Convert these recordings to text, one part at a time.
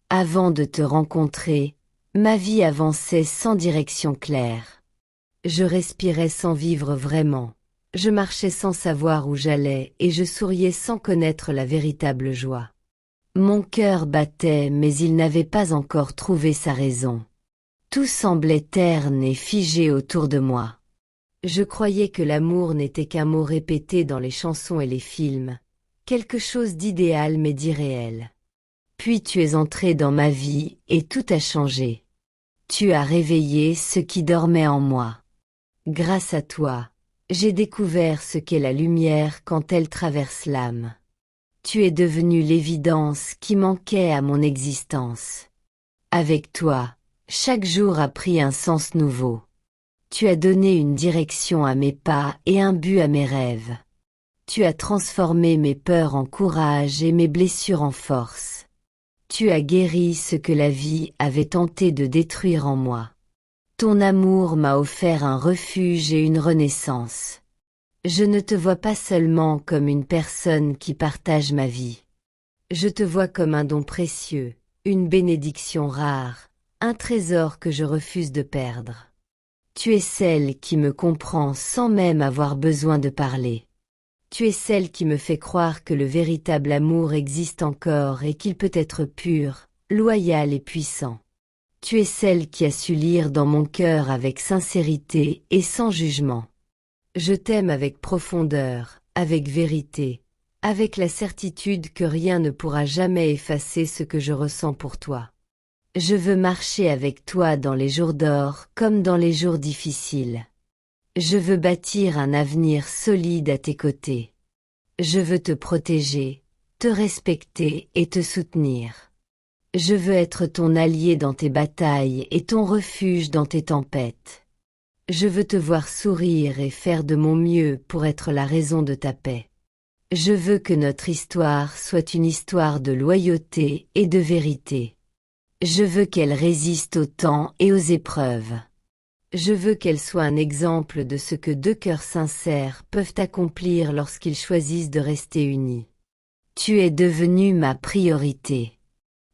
Avant de te rencontrer, ma vie avançait sans direction claire. Je respirais sans vivre vraiment. Je marchais sans savoir où j'allais et je souriais sans connaître la véritable joie. Mon cœur battait mais il n'avait pas encore trouvé sa raison. Tout semblait terne et figé autour de moi. Je croyais que l'amour n'était qu'un mot répété dans les chansons et les films, quelque chose d'idéal mais d'irréel. Puis tu es entré dans ma vie et tout a changé. Tu as réveillé ce qui dormait en moi. Grâce à toi, j'ai découvert ce qu'est la lumière quand elle traverse l'âme. Tu es devenu l'évidence qui manquait à mon existence. Avec toi, chaque jour a pris un sens nouveau. Tu as donné une direction à mes pas et un but à mes rêves. Tu as transformé mes peurs en courage et mes blessures en force. Tu as guéri ce que la vie avait tenté de détruire en moi. Ton amour m'a offert un refuge et une renaissance. Je ne te vois pas seulement comme une personne qui partage ma vie. Je te vois comme un don précieux, une bénédiction rare, un trésor que je refuse de perdre. Tu es celle qui me comprend sans même avoir besoin de parler. Tu es celle qui me fait croire que le véritable amour existe encore et qu'il peut être pur, loyal et puissant. Tu es celle qui a su lire dans mon cœur avec sincérité et sans jugement. Je t'aime avec profondeur, avec vérité, avec la certitude que rien ne pourra jamais effacer ce que je ressens pour toi. Je veux marcher avec toi dans les jours d'or comme dans les jours difficiles. Je veux bâtir un avenir solide à tes côtés. Je veux te protéger, te respecter et te soutenir. Je veux être ton allié dans tes batailles et ton refuge dans tes tempêtes. Je veux te voir sourire et faire de mon mieux pour être la raison de ta paix. Je veux que notre histoire soit une histoire de loyauté et de vérité. Je veux qu'elle résiste au temps et aux épreuves. Je veux qu'elle soit un exemple de ce que deux cœurs sincères peuvent accomplir lorsqu'ils choisissent de rester unis. Tu es devenue ma priorité.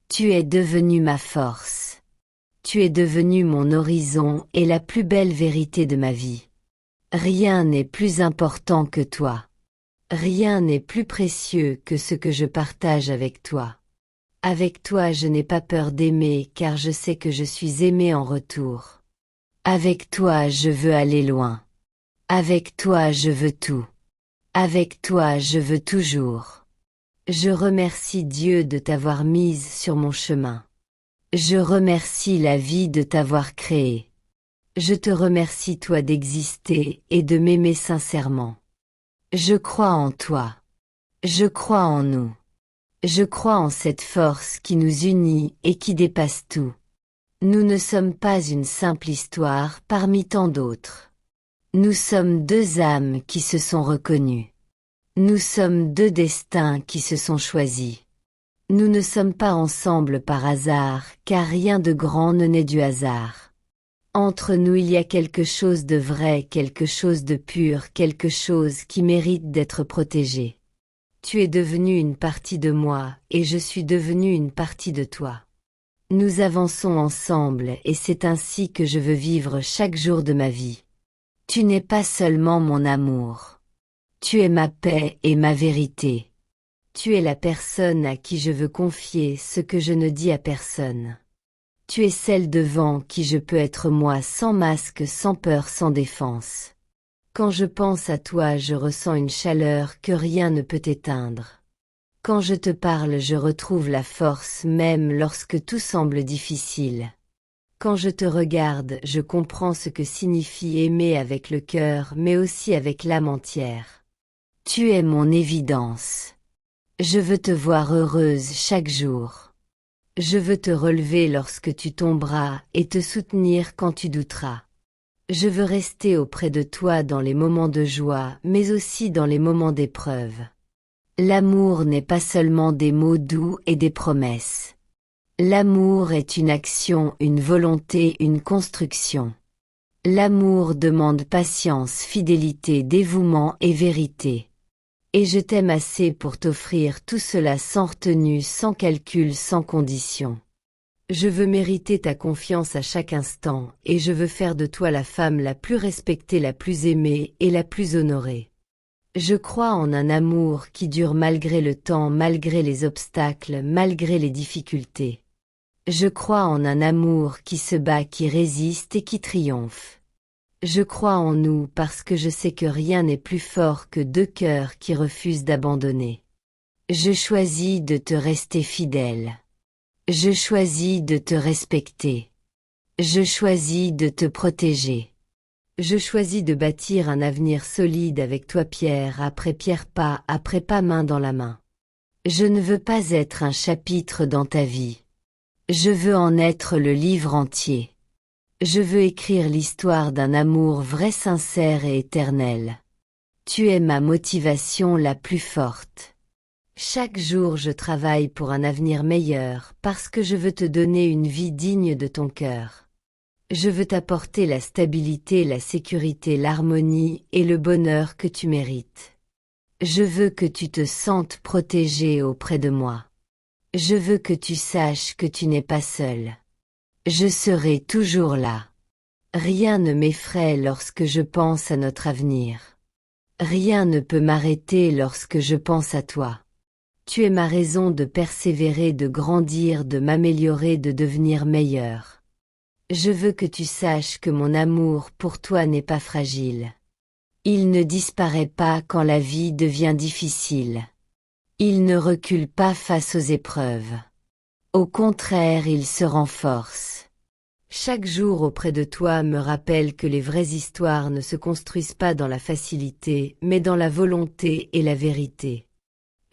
Tu es devenue ma force. Tu es devenue mon horizon et la plus belle vérité de ma vie. Rien n'est plus important que toi. Rien n'est plus précieux que ce que je partage avec toi. Avec toi je n'ai pas peur d'aimer car je sais que je suis aimé en retour. Avec toi je veux aller loin. Avec toi je veux tout. Avec toi je veux toujours. Je remercie Dieu de t'avoir mise sur mon chemin. Je remercie la vie de t'avoir créé. Je te remercie toi d'exister et de m'aimer sincèrement. Je crois en toi. Je crois en nous. Je crois en cette force qui nous unit et qui dépasse tout. Nous ne sommes pas une simple histoire parmi tant d'autres. Nous sommes deux âmes qui se sont reconnues. Nous sommes deux destins qui se sont choisis. Nous ne sommes pas ensemble par hasard, car rien de grand ne naît du hasard. Entre nous il y a quelque chose de vrai, quelque chose de pur, quelque chose qui mérite d'être protégé. Tu es devenu une partie de moi, et je suis devenu une partie de toi. Nous avançons ensemble, et c'est ainsi que je veux vivre chaque jour de ma vie. Tu n'es pas seulement mon amour. Tu es ma paix et ma vérité. Tu es la personne à qui je veux confier ce que je ne dis à personne. Tu es celle devant qui je peux être moi sans masque, sans peur, sans défense. Quand je pense à toi, je ressens une chaleur que rien ne peut éteindre. Quand je te parle, je retrouve la force même lorsque tout semble difficile. Quand je te regarde, je comprends ce que signifie aimer avec le cœur, mais aussi avec l'âme entière. Tu es mon évidence. Je veux te voir heureuse chaque jour. Je veux te relever lorsque tu tomberas et te soutenir quand tu douteras. Je veux rester auprès de toi dans les moments de joie, mais aussi dans les moments d'épreuve. L'amour n'est pas seulement des mots doux et des promesses. L'amour est une action, une volonté, une construction. L'amour demande patience, fidélité, dévouement et vérité. Et je t'aime assez pour t'offrir tout cela sans retenue, sans calcul, sans condition. Je veux mériter ta confiance à chaque instant et je veux faire de toi la femme la plus respectée, la plus aimée et la plus honorée. Je crois en un amour qui dure malgré le temps, malgré les obstacles, malgré les difficultés. Je crois en un amour qui se bat, qui résiste et qui triomphe. Je crois en nous parce que je sais que rien n'est plus fort que deux cœurs qui refusent d'abandonner. Je choisis de te rester fidèle. Je choisis de te respecter. Je choisis de te protéger. Je choisis de bâtir un avenir solide avec toi pierre après pierre, pas après pas, main dans la main. Je ne veux pas être un chapitre dans ta vie. Je veux en être le livre entier. Je veux écrire l'histoire d'un amour vrai, sincère et éternel. Tu es ma motivation la plus forte. Chaque jour je travaille pour un avenir meilleur parce que je veux te donner une vie digne de ton cœur. Je veux t'apporter la stabilité, la sécurité, l'harmonie et le bonheur que tu mérites. Je veux que tu te sentes protégé auprès de moi. Je veux que tu saches que tu n'es pas seul. Je serai toujours là. Rien ne m'effraie lorsque je pense à notre avenir. Rien ne peut m'arrêter lorsque je pense à toi. Tu es ma raison de persévérer, de grandir, de m'améliorer, de devenir meilleur. Je veux que tu saches que mon amour pour toi n'est pas fragile. Il ne disparaît pas quand la vie devient difficile. Il ne recule pas face aux épreuves. Au contraire, il se renforce. Chaque jour auprès de toi me rappelle que les vraies histoires ne se construisent pas dans la facilité, mais dans la volonté et la vérité.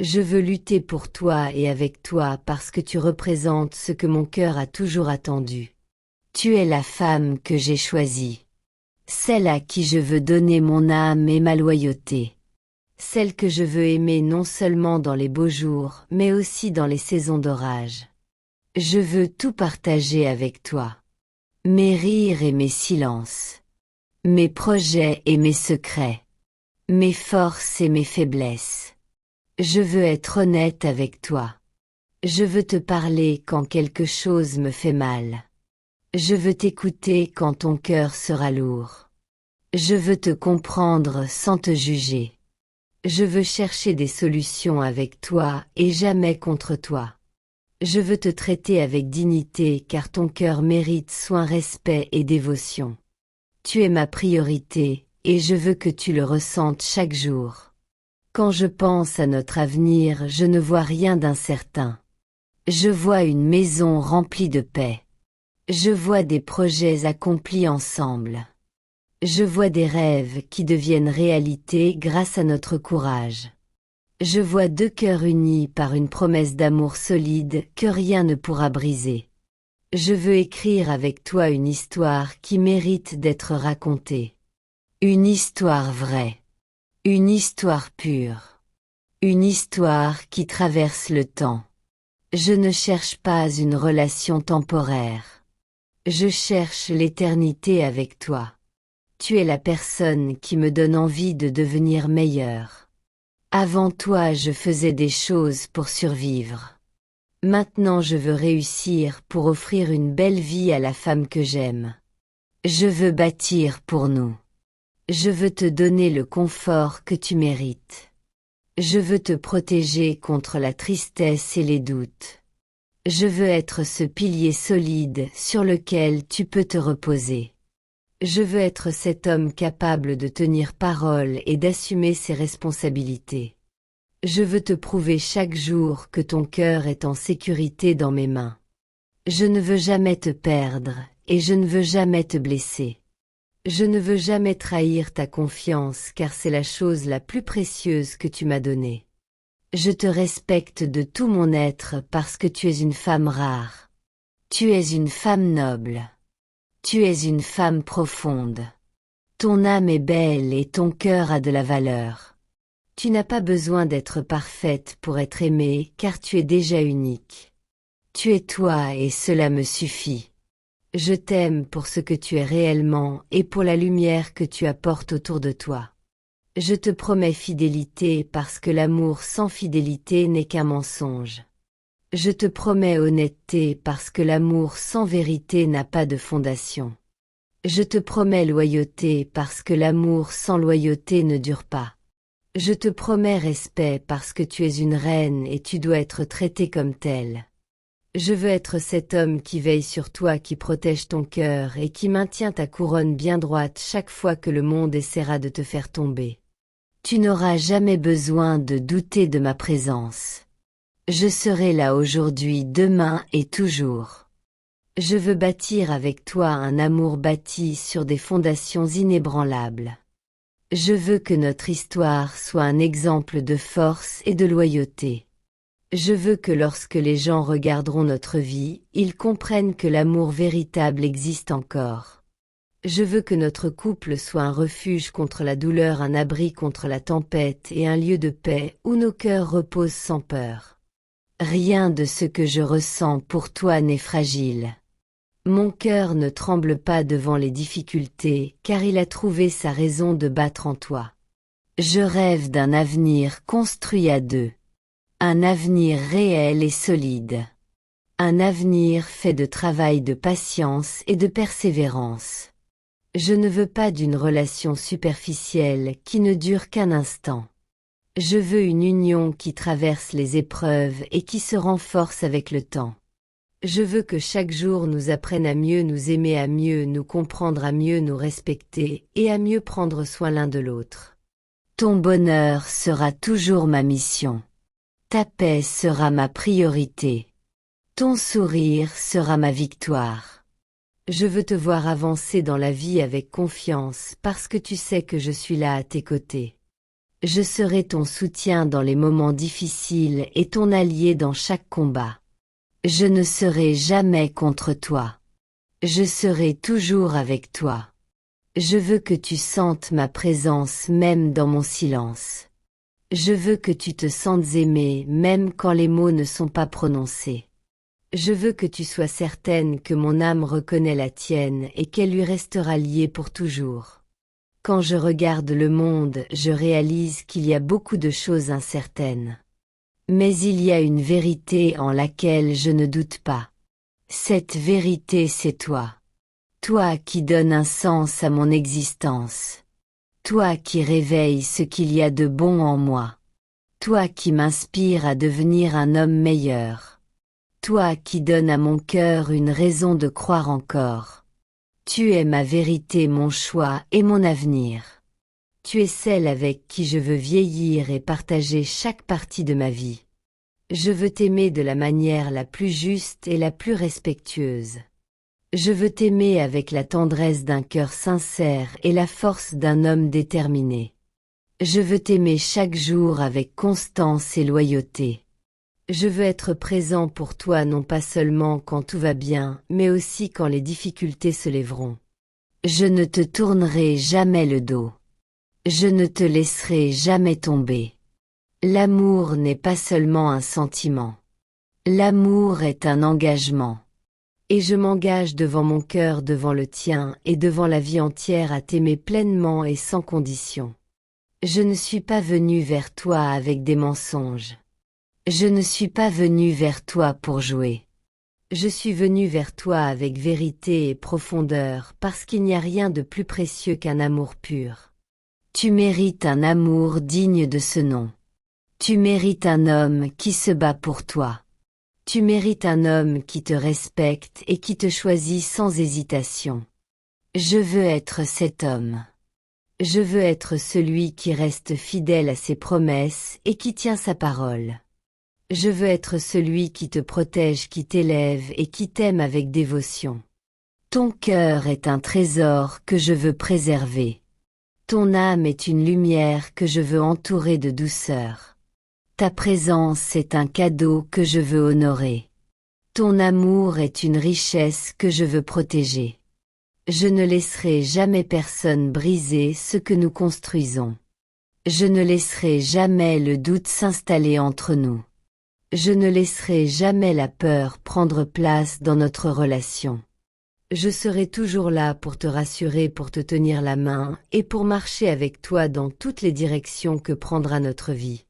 Je veux lutter pour toi et avec toi parce que tu représentes ce que mon cœur a toujours attendu. Tu es la femme que j'ai choisie. Celle à qui je veux donner mon âme et ma loyauté. Celle que je veux aimer non seulement dans les beaux jours, mais aussi dans les saisons d'orage. Je veux tout partager avec toi. Mes rires et mes silences. Mes projets et mes secrets. Mes forces et mes faiblesses. Je veux être honnête avec toi. Je veux te parler quand quelque chose me fait mal. Je veux t'écouter quand ton cœur sera lourd. Je veux te comprendre sans te juger. Je veux chercher des solutions avec toi et jamais contre toi. Je veux te traiter avec dignité car ton cœur mérite soin, respect et dévotion. Tu es ma priorité et je veux que tu le ressentes chaque jour. Quand je pense à notre avenir, je ne vois rien d'incertain. Je vois une maison remplie de paix. Je vois des projets accomplis ensemble. Je vois des rêves qui deviennent réalité grâce à notre courage. Je vois deux cœurs unis par une promesse d'amour solide que rien ne pourra briser. Je veux écrire avec toi une histoire qui mérite d'être racontée. Une histoire vraie. Une histoire pure. Une histoire qui traverse le temps. Je ne cherche pas une relation temporaire. Je cherche l'éternité avec toi. Tu es la personne qui me donne envie de devenir meilleure. Avant toi, je faisais des choses pour survivre. Maintenant, je veux réussir pour offrir une belle vie à la femme que j'aime. Je veux bâtir pour nous. Je veux te donner le confort que tu mérites. Je veux te protéger contre la tristesse et les doutes. Je veux être ce pilier solide sur lequel tu peux te reposer. Je veux être cet homme capable de tenir parole et d'assumer ses responsabilités. Je veux te prouver chaque jour que ton cœur est en sécurité dans mes mains. Je ne veux jamais te perdre et je ne veux jamais te blesser. Je ne veux jamais trahir ta confiance car c'est la chose la plus précieuse que tu m'as donnée. Je te respecte de tout mon être parce que tu es une femme rare. Tu es une femme noble. Tu es une femme profonde. Ton âme est belle et ton cœur a de la valeur. Tu n'as pas besoin d'être parfaite pour être aimée car tu es déjà unique. Tu es toi et cela me suffit. Je t'aime pour ce que tu es réellement et pour la lumière que tu apportes autour de toi. Je te promets fidélité parce que l'amour sans fidélité n'est qu'un mensonge. Je te promets honnêteté parce que l'amour sans vérité n'a pas de fondation. Je te promets loyauté parce que l'amour sans loyauté ne dure pas. Je te promets respect parce que tu es une reine et tu dois être traitée comme telle. Je veux être cet homme qui veille sur toi, qui protège ton cœur et qui maintient ta couronne bien droite chaque fois que le monde essaiera de te faire tomber. Tu n'auras jamais besoin de douter de ma présence. Je serai là aujourd'hui, demain et toujours. Je veux bâtir avec toi un amour bâti sur des fondations inébranlables. Je veux que notre histoire soit un exemple de force et de loyauté. Je veux que lorsque les gens regarderont notre vie, ils comprennent que l'amour véritable existe encore. Je veux que notre couple soit un refuge contre la douleur, un abri contre la tempête et un lieu de paix où nos cœurs reposent sans peur. Rien de ce que je ressens pour toi n'est fragile. Mon cœur ne tremble pas devant les difficultés, car il a trouvé sa raison de battre en toi. Je rêve d'un avenir construit à deux. Un avenir réel et solide. Un avenir fait de travail, de patience et de persévérance. Je ne veux pas d'une relation superficielle qui ne dure qu'un instant. Je veux une union qui traverse les épreuves et qui se renforce avec le temps. Je veux que chaque jour nous apprenne à mieux nous aimer, à mieux nous comprendre, à mieux nous respecter et à mieux prendre soin l'un de l'autre. Ton bonheur sera toujours ma mission. Ta paix sera ma priorité. Ton sourire sera ma victoire. Je veux te voir avancer dans la vie avec confiance parce que tu sais que je suis là à tes côtés. Je serai ton soutien dans les moments difficiles et ton allié dans chaque combat. Je ne serai jamais contre toi. Je serai toujours avec toi. Je veux que tu sentes ma présence même dans mon silence. Je veux que tu te sentes aimé même quand les mots ne sont pas prononcés. Je veux que tu sois certaine que mon âme reconnaît la tienne et qu'elle lui restera liée pour toujours. Quand je regarde le monde, je réalise qu'il y a beaucoup de choses incertaines. Mais il y a une vérité en laquelle je ne doute pas. Cette vérité, c'est toi. Toi qui donnes un sens à mon existence. Toi qui réveilles ce qu'il y a de bon en moi. Toi qui m'inspires à devenir un homme meilleur. Toi qui donnes à mon cœur une raison de croire encore. Tu es ma vérité, mon choix et mon avenir. Tu es celle avec qui je veux vieillir et partager chaque partie de ma vie. Je veux t'aimer de la manière la plus juste et la plus respectueuse. Je veux t'aimer avec la tendresse d'un cœur sincère et la force d'un homme déterminé. Je veux t'aimer chaque jour avec constance et loyauté. Je veux être présent pour toi non pas seulement quand tout va bien, mais aussi quand les difficultés se lèveront. Je ne te tournerai jamais le dos. Je ne te laisserai jamais tomber. L'amour n'est pas seulement un sentiment. L'amour est un engagement. Et je m'engage devant mon cœur, devant le tien et devant la vie entière à t'aimer pleinement et sans condition. Je ne suis pas venu vers toi avec des mensonges. Je ne suis pas venu vers toi pour jouer. Je suis venu vers toi avec vérité et profondeur parce qu'il n'y a rien de plus précieux qu'un amour pur. Tu mérites un amour digne de ce nom. Tu mérites un homme qui se bat pour toi. Tu mérites un homme qui te respecte et qui te choisit sans hésitation. Je veux être cet homme. Je veux être celui qui reste fidèle à ses promesses et qui tient sa parole. Je veux être celui qui te protège, qui t'élève et qui t'aime avec dévotion. Ton cœur est un trésor que je veux préserver. Ton âme est une lumière que je veux entourer de douceur. Ta présence est un cadeau que je veux honorer. Ton amour est une richesse que je veux protéger. Je ne laisserai jamais personne briser ce que nous construisons. Je ne laisserai jamais le doute s'installer entre nous. Je ne laisserai jamais la peur prendre place dans notre relation. Je serai toujours là pour te rassurer, pour te tenir la main et pour marcher avec toi dans toutes les directions que prendra notre vie.